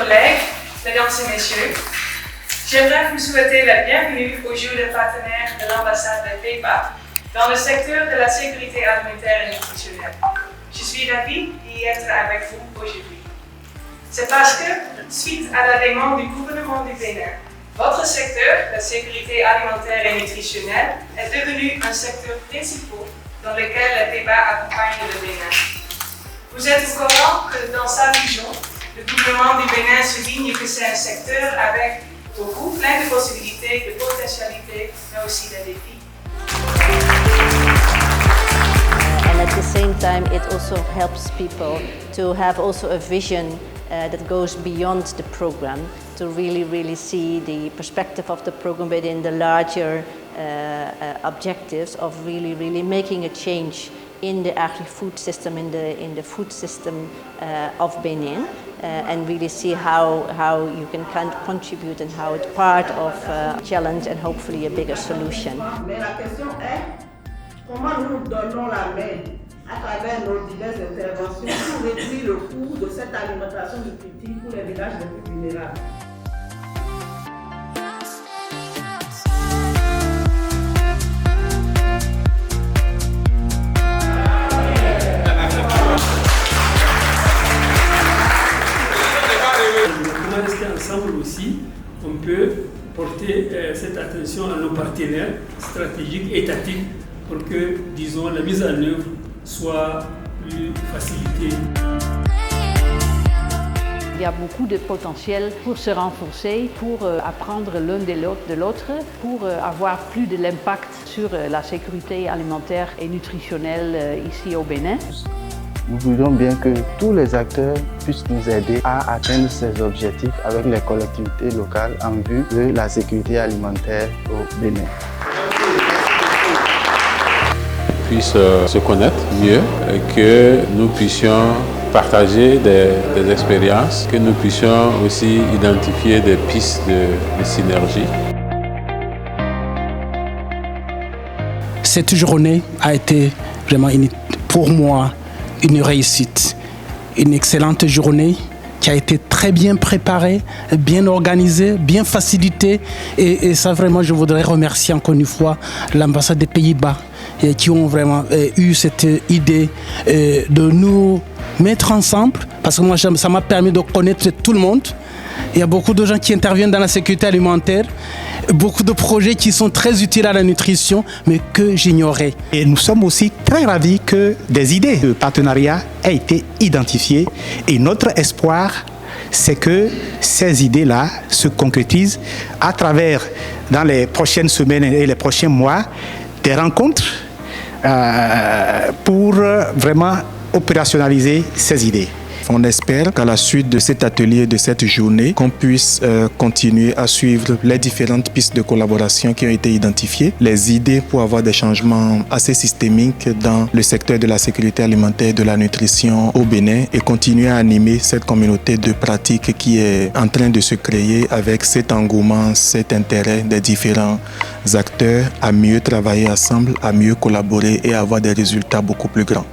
collègues, mesdames et messieurs, j'aimerais vous souhaiter la bienvenue au jeu de partenaire de l'ambassade des Pays-Bas dans le secteur de la sécurité alimentaire et nutritionnelle. Je suis ravie d'y être avec vous aujourd'hui. C'est parce que, suite à la demande du gouvernement du Bénin, votre secteur, la sécurité alimentaire et nutritionnelle, est devenu un secteur principal dans lequel les Pays-Bas accompagnent le Bénin. Vous êtes au courant que dans sa vision, le gouvernement du Bénin souligne que c'est un secteur avec beaucoup, plein de possibilités, de potentialités, mais aussi de défis. And at the same time, it also helps people to have also a vision that goes beyond the program, to really see the perspective of the program within the larger objectives of really making a change in the agri-food system, in the food system of Benin, and really see how you can contribute and how it's part of a challenge and hopefully a bigger solution. Mais la question est, comment nous donnons la main à travers nos diverses interventions pour réduire le coût de cette alimentation nutritive pour les villages les plus vulnérables. Comment rester ensemble aussi, on peut porter cette attention à nos partenaires stratégiques, étatiques, pour que, disons, la mise en œuvre soit plus facilitée. Il y a beaucoup de potentiel pour se renforcer, pour apprendre l'un de l'autre, pour avoir plus de l'impact sur la sécurité alimentaire et nutritionnelle ici au Bénin. Nous voudrions bien que tous les acteurs puissent nous aider à atteindre ces objectifs avec les collectivités locales en vue de la sécurité alimentaire au Bénin. Puissent se connaître mieux et que nous puissions partager des expériences, que nous puissions aussi identifier des pistes de synergie. Cette journée a été vraiment pour moi une réussite, une excellente journée qui a été très bien préparée, bien organisée, bien facilitée et ça vraiment je voudrais remercier encore une fois l'ambassade des Pays-Bas qui ont vraiment eu cette idée de nous mettre ensemble parce que moi ça m'a permis de connaître tout le monde. Il y a beaucoup de gens qui interviennent dans la sécurité alimentaire, beaucoup de projets qui sont très utiles à la nutrition, mais que j'ignorais. Et nous sommes aussi très ravis que des idées de partenariat aient été identifiées. Et notre espoir, c'est que ces idées-là se concrétisent à travers, dans les prochaines semaines et les prochains mois, des rencontres pour vraiment opérationnaliser ces idées. On espère qu'à la suite de cet atelier, de cette journée, qu'on puisse continuer à suivre les différentes pistes de collaboration qui ont été identifiées, les idées pour avoir des changements assez systémiques dans le secteur de la sécurité alimentaire et de la nutrition au Bénin et continuer à animer cette communauté de pratiques qui est en train de se créer avec cet engouement, cet intérêt des différents acteurs à mieux travailler ensemble, à mieux collaborer et à avoir des résultats beaucoup plus grands.